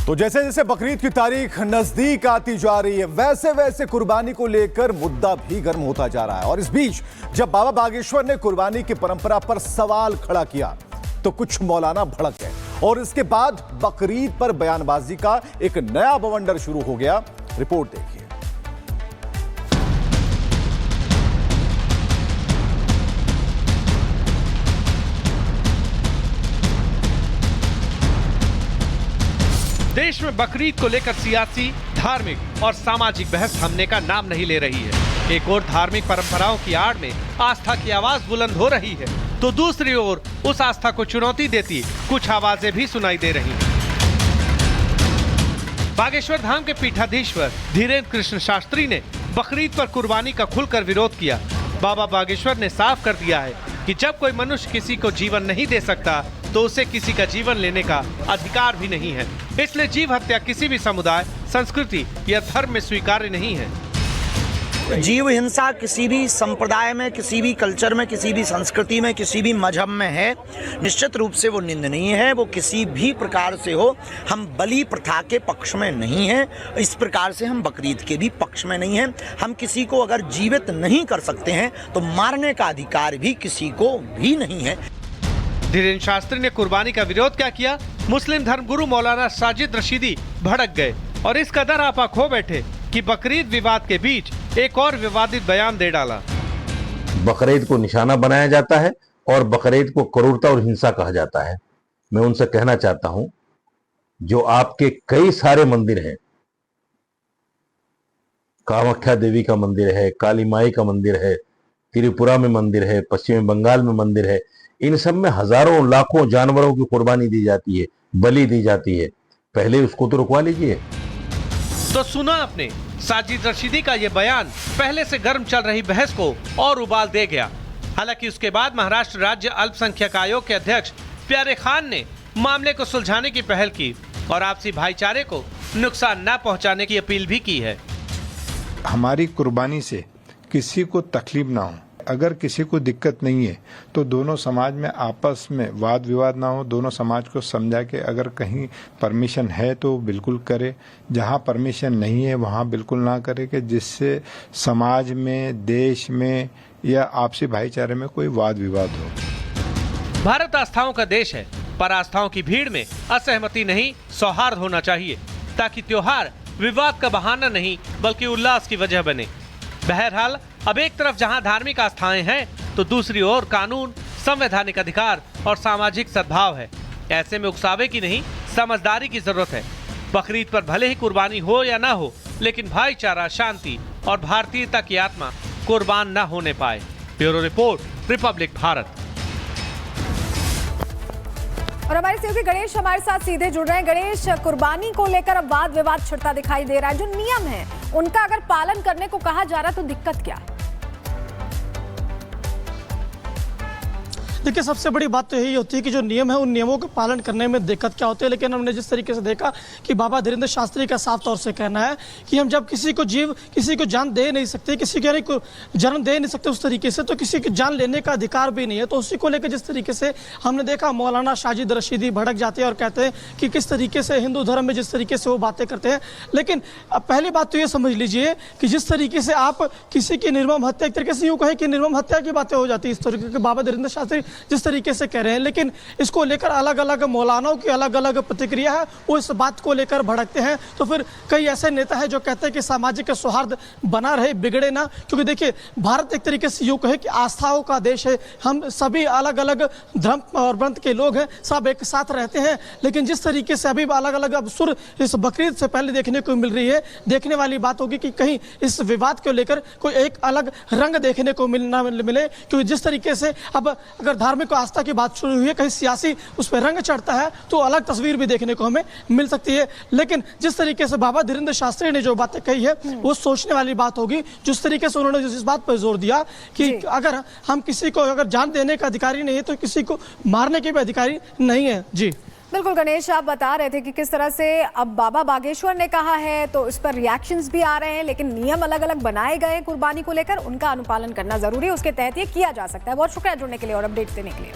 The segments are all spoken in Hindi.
तो जैसे जैसे बकरीद की तारीख नजदीक आती जा रही है, वैसे वैसे कुर्बानी को लेकर मुद्दा भी गर्म होता जा रहा है। और इस बीच जब बाबा बागेश्वर ने कुर्बानी की परंपरा पर सवाल खड़ा किया तो कुछ मौलाना भड़क गए और इसके बाद बकरीद पर बयानबाजी का एक नया बवंडर शुरू हो गया। रिपोर्ट देखिए। देश में बकरीद को लेकर सियासी, धार्मिक और सामाजिक बहस थमने का नाम नहीं ले रही है। एक ओर धार्मिक परंपराओं की आड़ में आस्था की आवाज बुलंद हो रही है, तो दूसरी ओर उस आस्था को चुनौती देती कुछ आवाजें भी सुनाई दे रही हैं। बागेश्वर धाम के पीठाधीश्वर धीरेन्द्र कृष्ण शास्त्री ने बकरीद पर कुर्बानी का खुलकर विरोध किया। बाबा बागेश्वर ने साफ कर दिया है कि जब कोई मनुष्य किसी को जीवन नहीं दे सकता तो उसे किसी का जीवन लेने का अधिकार भी नहीं है। इसलिए जीव हत्या किसी भी समुदाय, संस्कृति या धर्म में स्वीकार्य नहीं है। जीव हिंसा किसी भी संप्रदाय में, किसी भी कल्चर में, किसी भी संस्कृति में, किसी भी मजहब में है, निश्चित रूप से वो निंदनीय है। वो किसी भी प्रकार से हो, हम बलि प्रथा के पक्ष में नहीं हैं। इस प्रकार से हम बकरीद के भी पक्ष में नहीं हैं। हम किसी को अगर जीवित नहीं कर सकते हैं तो मारने का अधिकार भी किसी को भी नहीं है। धीरेन्द्र शास्त्री ने कुर्बानी का विरोध क्या किया? मुस्लिम धर्मगुरु मौलाना साजिद रशीदी भड़क गए और इस कदर आपा खो बैठे कि बकरीद विवाद के बीच एक और विवादित बयान दे डाला। बकरीद को निशाना बनाया जाता है और बकरीद को क्रूरता और हिंसा कहा जाता है। मैं उनसे कहना चाहता हूं, जो आपके कई सारे मंदिर हैं, कामाख्या देवी का मंदिर है, काली माई का मंदिर है, त्रिपुरा में मंदिर है, पश्चिम बंगाल में मंदिर है, इन सब में हजारों लाखों जानवरों की कुर्बानी दी जाती है, बलि दी जाती है। पहले उसको तो रुकवा लीजिए। तो सुना आपने, साजिद रशीदी का ये बयान पहले से गर्म चल रही बहस को और उबाल दे गया। हालांकि उसके बाद महाराष्ट्र राज्य अल्पसंख्यक आयोग के अध्यक्ष प्यारे खान ने मामले को सुलझाने की पहल की और आपसी भाईचारे को नुकसान न पहुंचाने की अपील भी की है। हमारी कुर्बानी से किसी को तकलीफ ना हो, अगर किसी को दिक्कत नहीं है तो दोनों समाज में आपस में वाद विवाद ना हो। दोनों समाज को समझा के अगर कहीं परमिशन है तो बिल्कुल करे, जहां परमिशन नहीं है वहां बिल्कुल ना करे, कि जिससे समाज में, देश में या आपसी भाईचारे में कोई वाद विवाद हो। भारत आस्थाओं का देश है, पर आस्थाओं की भीड़ में असहमति नहीं, सौहार्द होना चाहिए ताकि त्योहार विवाद का बहाना नहीं बल्कि उल्लास की वजह बने। बहरहाल अब एक तरफ जहां धार्मिक आस्थाएं हैं तो दूसरी ओर कानून, संवैधानिक अधिकार और सामाजिक सद्भाव है। ऐसे में उकसावे की नहीं, समझदारी की जरूरत है। बकरीद पर भले ही कुर्बानी हो या ना हो, लेकिन भाईचारा, शांति और भारतीयता की आत्मा कुर्बान न होने पाए। Bureau report, Republic Bharat. और हमारे सहयोगी गणेश हमारे साथ सीधे जुड़ रहे हैं। गणेश, कुर्बानी को लेकर अब वाद विवाद छिड़ता दिखाई दे रहा है। जो नियम है उनका अगर पालन करने को कहा जा रहा है तो दिक्कत क्या? देखिए, सबसे बड़ी बात तो यही होती है कि जो नियम है उन नियमों के पालन करने में दिक्कत क्या होती है। लेकिन हमने जिस तरीके से देखा कि बाबा धीरेन्द्र शास्त्री का साफ तौर से कहना है कि हम जब किसी को जान दे नहीं सकते, किसी को जन्म दे नहीं सकते उस तरीके से, तो किसी की जान लेने का अधिकार भी नहीं है। तो उसी को लेकर जिस तरीके से हमने देखा मौलाना साजिद रशीदी भड़क जाते हैं और कहते हैं कि किस तरीके से हिंदू धर्म में जिस तरीके से वो बातें करते हैं। लेकिन पहली बात तो ये समझ लीजिए कि जिस तरीके से आप किसी की निर्मम हत्या, एक तरीके से यूँ कहें कि निर्मम हत्या की बातें हो जाती है इस तरीके के बाबा धीरेन्द्र शास्त्री जिस तरीके से कह रहे हैं। लेकिन इसको लेकर अलग अलग मौलानाओं की अलग अलग प्रतिक्रिया है, वो इस बात को लेकर भड़कते हैं। तो फिर कई ऐसे नेता हैं जो कहते हैं कि सामाजिक सौहार्द बना रहे, बिगड़े ना। क्योंकि देखिए, भारत एक तरीके से यूँ कहे कि आस्थाओं का देश है। हम सभी अलग अलग धर्म और पंथ के लोग हैं, सब एक साथ रहते हैं। लेकिन जिस तरीके से अभी अलग अलग अब सुर इस बकरीद से पहले देखने को मिल रही है, देखने वाली बात होगी कि कहीं इस विवाद को लेकर कोई एक अलग रंग देखने को मिले। क्योंकि जिस तरीके से अब अगर धार्मिक आस्था की बात शुरू हुई है, कहीं सियासी उस पर रंग चढ़ता है तो अलग तस्वीर भी देखने को हमें मिल सकती है। लेकिन जिस तरीके से बाबा धीरेन्द्र शास्त्री ने जो बातें कही है वो सोचने वाली बात होगी। जिस तरीके से उन्होंने इस बात पर जोर दिया कि अगर हम किसी को अगर जान देने का अधिकारी नहीं है तो किसी को मारने के भी अधिकारी नहीं है। जी बिल्कुल गणेश, आप बता रहे थे कि किस तरह से अब बाबा बागेश्वर ने कहा है तो इस पर रिएक्शंस भी आ रहे हैं, लेकिन नियम अलग अलग बनाए गए कुर्बानी को लेकर, उनका अनुपालन करना जरूरी है, उसके तहत ये किया जा सकता है। बहुत शुक्रिया जुड़ने के लिए और अपडेट्स देने के लिए।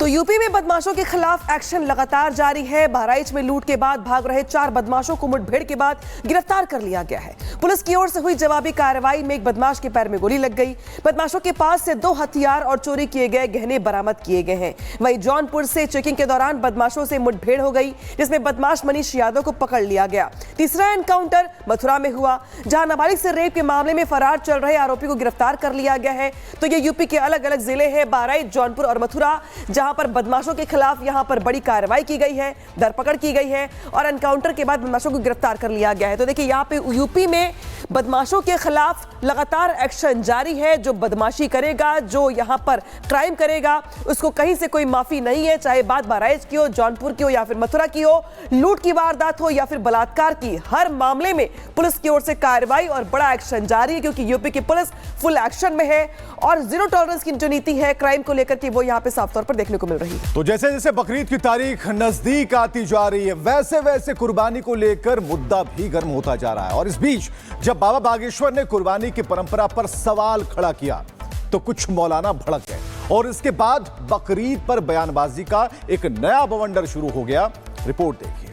तो यूपी में बदमाशों के खिलाफ एक्शन लगातार जारी है। बहराइच में लूट के बाद भाग रहे 4 बदमाशों को मुठभेड़ के बाद गिरफ्तार कर लिया गया है। पुलिस की ओर से हुई जवाबी कार्रवाई में एक बदमाश के पैर में गोली लग गई। बदमाशों के पास से 2 हथियार और चोरी किए गए गहने बरामद किए गए हैं। वहीं जौनपुर से चेकिंग के दौरान बदमाशों से मुठभेड़ हो गई, जिसमें बदमाश मनीष यादव को पकड़ लिया गया। तीसरा एनकाउंटर मथुरा में हुआ, जहां नाबालिग से रेप के मामले में फरार चल रहे आरोपी को गिरफ्तार कर लिया गया है। तो ये यूपी के अलग अलग जिले हैं, बहराइच, जौनपुर और मथुरा, जहां पर बदमाशों के खिलाफ यहां पर बड़ी कार्रवाई की गई है, धरपकड़ की गई है और एनकाउंटर के बाद बदमाशों को गिरफ्तार कर लिया गया है। तो देखिए यहां पे यूपी में बदमाशों के खिलाफ लगातार एक्शन जारी है। जो बदमाशी करेगा, जो यहां पर क्राइम करेगा, उसको कहीं से कोई माफी नहीं है, चाहे बात बहराइच की हो, जौनपुर की हो या फिर मथुरा की हो, लूट की वारदात हो या फिर बलात्कार की, हर मामले में पुलिस की ओर से कार्रवाई और बड़ा एक्शन जारी है, क्योंकि यूपी की पुलिस फुल एक्शन में है और जीरो टॉलरेंस की जो नीति है क्राइम को लेकर के वो यहां पे साफ तौर पर देखने को मिल रही है। तो जैसे जैसे बकरीद की तारीख नजदीक आती जा रही है, वैसे वैसे कुर्बानी को लेकर मुद्दा भी गर्म होता जा रहा है। और इस बीच जब बाबा बागेश्वर ने कुर्बानी की परंपरा पर सवाल खड़ा किया तो कुछ मौलाना भड़क गए और इसके बाद बकरीद पर बयानबाजी का एक नया बवंडर शुरू हो गया। रिपोर्ट देखिए।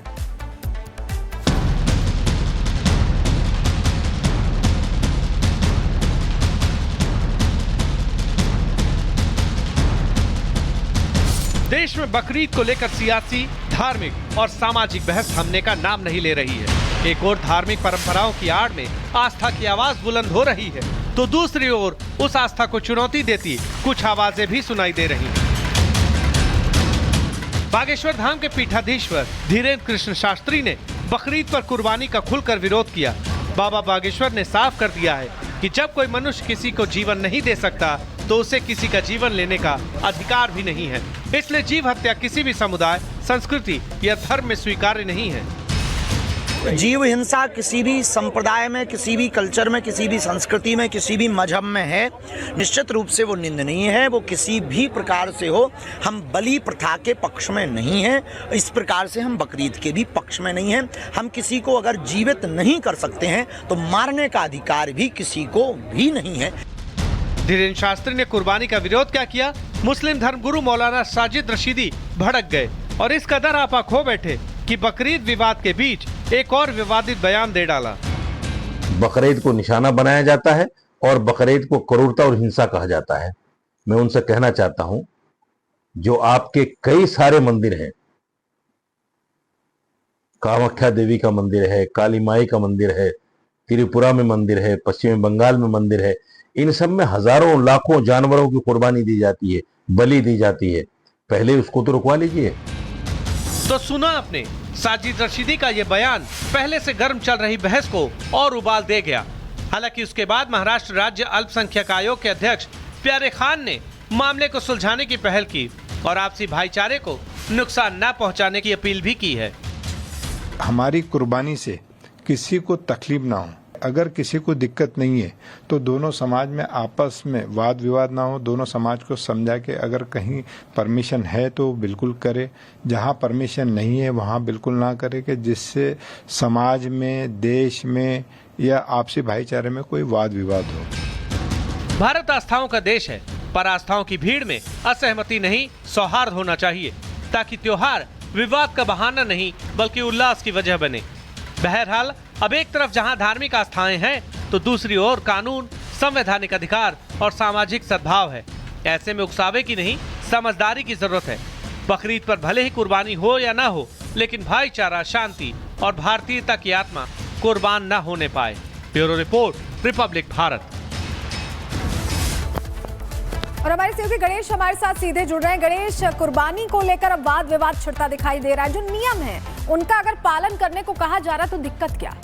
देश में बकरीद को लेकर सियासी, धार्मिक और सामाजिक बहस थमने का नाम नहीं ले रही है। एक ओर धार्मिक परंपराओं की आड़ में आस्था की आवाज बुलंद हो रही है, तो दूसरी ओर उस आस्था को चुनौती देती कुछ आवाजें भी सुनाई दे रही हैं। बागेश्वर धाम के पीठाधीश्वर धीरेन्द्र कृष्ण शास्त्री ने बकरीद पर कुर्बानी का खुलकर विरोध किया। बाबा बागेश्वर ने साफ कर दिया है कि जब कोई मनुष्य किसी को जीवन नहीं दे सकता तो उसे किसी का जीवन लेने का अधिकार भी नहीं है। इसलिए जीव हत्या किसी भी समुदाय, संस्कृति या धर्म में स्वीकार्य नहीं है। जीव हिंसा किसी भी संप्रदाय में, किसी भी कल्चर में, किसी भी संस्कृति में, किसी भी मजहब में है, निश्चित रूप से वो निंदनीय है। वो किसी भी प्रकार से हो, हम बलि प्रथा के पक्ष में नहीं हैं। इस प्रकार से हम बकरीद के भी पक्ष में नहीं हैं। हम किसी को अगर जीवित नहीं कर सकते हैं तो मारने का अधिकार भी किसी को भी नहीं है। धीरेन्द्र शास्त्री ने कुर्बानी का विरोध क्या किया? मुस्लिम धर्मगुरु मौलाना साजिद रशीदी भड़क गए और इस कदर आपा खो बैठे कि बकरीद विवाद के बीच एक और विवादित बयान दे डाला। बकरीद को निशाना बनाया जाता है और बकरीद को क्रूरता और हिंसा कहा जाता है। मैं उनसे कहना चाहता हूं, जो आपके कई सारे मंदिर हैं, कामाख्या देवी का मंदिर है, काली माई का मंदिर है, त्रिपुरा में मंदिर है, पश्चिम बंगाल में मंदिर है, इन सब में हजारों लाखों जानवरों की कुर्बानी दी जाती है, बलि दी जाती है। पहले उसको तो रुकवा लीजिए। तो सुना आपने, साजिद रशीदी का ये बयान पहले से गर्म चल रही बहस को और उबाल दे गया। हालांकि उसके बाद महाराष्ट्र राज्य अल्पसंख्यक आयोग के अध्यक्ष प्यारे खान ने मामले को सुलझाने की पहल की और आपसी भाईचारे को नुकसान न पहुंचाने की अपील भी की है। हमारी कुर्बानी से किसी को तकलीफ ना हो, अगर किसी को दिक्कत नहीं है तो दोनों समाज में आपस में वाद विवाद ना हो, दोनों समाज को समझा के अगर कहीं परमिशन है तो बिल्कुल करे, जहां परमिशन नहीं है वहां बिल्कुल ना करे, कि जिससे समाज में, देश में या आपसी भाईचारे में कोई वाद विवाद हो। भारत आस्थाओं का देश है, पर आस्थाओं की भीड़ में असहमति नहीं, सौहार्द होना चाहिए, ताकि त्योहार विवाद का बहाना नहीं बल्कि उल्लास की वजह बने। बहरहाल अब एक तरफ जहां धार्मिक आस्थाएं हैं तो दूसरी ओर कानून, संवैधानिक अधिकार और सामाजिक सद्भाव है। ऐसे में उकसावे की नहीं, समझदारी की जरूरत है। बकरीद पर भले ही कुर्बानी हो या ना हो, लेकिन भाईचारा, शांति और भारतीयता की आत्मा कुर्बान न होने पाए। Bureau report, Republic Bharat. और हमारे सहयोगी गणेश हमारे साथ सीधे जुड़ रहे हैं। गणेश, कुर्बानी को लेकर अब वाद विवाद छिड़ता दिखाई दे रहा है। जो नियम है उनका अगर पालन करने को कहा जा रहा है तो दिक्कत क्या?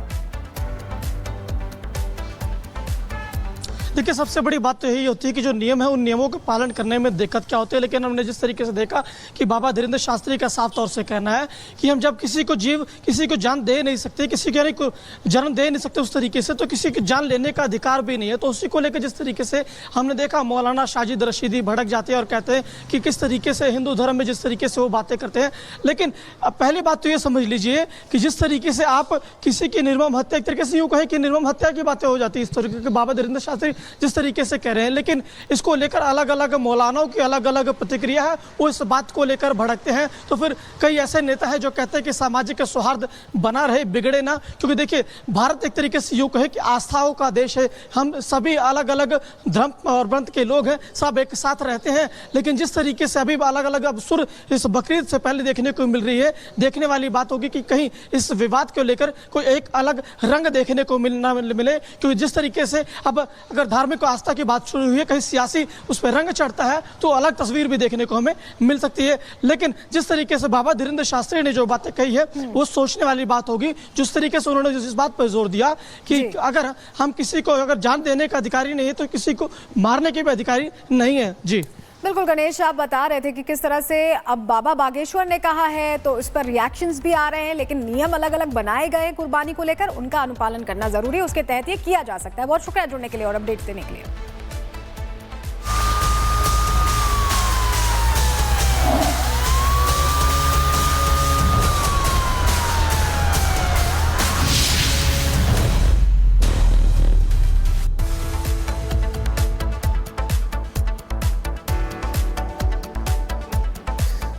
देखिए, सबसे बड़ी बात तो यही होती है कि जो नियम है उन नियमों का पालन करने में दिक्कत क्या होती है। लेकिन हमने जिस तरीके से देखा कि बाबा धीरेन्द्र शास्त्री का साफ तौर से कहना है कि हम जब किसी को जान दे नहीं सकते, किसी को जन्म दे नहीं सकते उस तरीके से, तो किसी की जान लेने का अधिकार भी नहीं है। तो उसी को लेकर जिस तरीके से हमने देखा मौलाना साजिद रशीदी भड़क जाते हैं और कहते हैं कि किस तरीके से हिंदू धर्म में जिस तरीके से वो बातें करते हैं। लेकिन पहली बात तो ये समझ लीजिए कि जिस तरीके से आप किसी की निर्मम हत्या, एक तरीके से यूँ कहें कि निर्मम हत्या की बातें हो जाती है, इस तरीके के बाबा धीरेन्द्र शास्त्री जिस तरीके से कह रहे हैं, लेकिन इसको लेकर अलग अलग मौलानाओं की अलग अलग प्रतिक्रिया है, वो इस बात को लेकर भड़कते हैं। तो फिर कई ऐसे नेता हैं जो कहते हैं कि सामाजिक सौहार्द बना रहे, बिगड़े ना, क्योंकि देखिए भारत एक तरीके से यूँ कहे कि आस्थाओं का देश है, हम सभी अलग अलग धर्म और पंथ के लोग हैं, सब एक साथ रहते हैं। लेकिन जिस तरीके से अभी अलग अलग अब सुर इस बकरीद से पहले देखने को मिल रही है, देखने वाली बात होगी कि कहीं इस विवाद को लेकर कोई एक अलग रंग देखने को मिले, क्योंकि जिस तरीके से अब अगर धार्मिक आस्था की बात शुरू हुई है, कहीं सियासी उस पर रंग चढ़ता है तो अलग तस्वीर भी देखने को हमें मिल सकती है। लेकिन जिस तरीके से बाबा धीरेन्द्र शास्त्री ने जो बातें कही है वो सोचने वाली बात होगी। जिस तरीके से उन्होंने इस बात पर जोर दिया कि अगर हम किसी को अगर जान देने का अधिकारी नहीं है तो किसी को मारने के भी अधिकारी नहीं है। जी बिल्कुल गणेश, आप बता रहे थे कि किस तरह से अब बाबा बागेश्वर ने कहा है तो इस पर रिएक्शंस भी आ रहे हैं, लेकिन नियम अलग अलग बनाए गए कुर्बानी को लेकर, उनका अनुपालन करना जरूरी है, उसके तहत ये किया जा सकता है। बहुत शुक्रिया जुड़ने के लिए और अपडेट्स देने के लिए।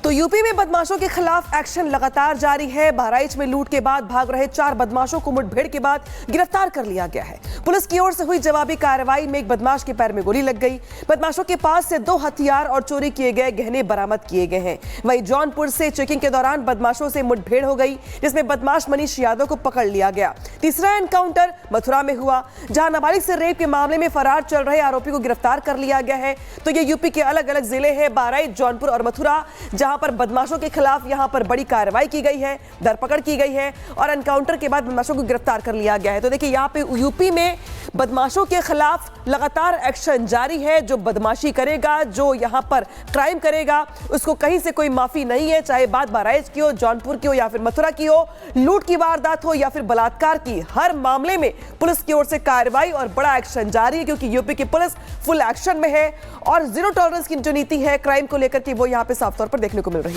तो यूपी में बदमाशों के खिलाफ एक्शन लगातार जारी है। बहराइच में लूट के बाद भाग रहे 4 बदमाशों को मुठभेड़ के बाद गिरफ्तार कर लिया गया है। पुलिस की ओर से हुई जवाबी कार्रवाई में एक बदमाश के पैर में गोली लग गई। बदमाशों के पास से 2 हथियार और चोरी किए गए गहने बरामद किए गए हैं। वहीं जौनपुर से चेकिंग के दौरान बदमाशों से मुठभेड़ हो गई, जिसमें बदमाश मनीष यादव को पकड़ लिया गया। तीसरा एनकाउंटर मथुरा में हुआ, जहां नाबालिग से रेप के मामले में फरार चल रहे आरोपी को गिरफ्तार कर लिया गया है। तो ये यूपी के अलग अलग जिले हैं, बहराइच, जौनपुर और मथुरा, जहां पर बदमाशों के खिलाफ यहां पर बड़ी कार्रवाई की गई है, धरपकड़ की गई है और एनकाउंटर के बाद बदमाशों को गिरफ्तार कर लिया गया है। तो देखिए यहां पे यूपी में बदमाशों के खिलाफ लगातार एक्शन जारी है। जो बदमाशी करेगा, जो यहां पर क्राइम करेगा, उसको कहीं से कोई माफी नहीं है, चाहे बात बहराइच की हो, जौनपुर की हो या फिर मथुरा की हो, लूट की वारदात हो या फिर बलात्कार की, हर मामले में पुलिस की ओर से कार्रवाई और बड़ा एक्शन जारी है, क्योंकि यूपी की पुलिस फुल एक्शन में है और जीरो टॉलरेंस की जो नीति है क्राइम को लेकर के वो यहां पे साफ तौर पर देखने को मिल रही है।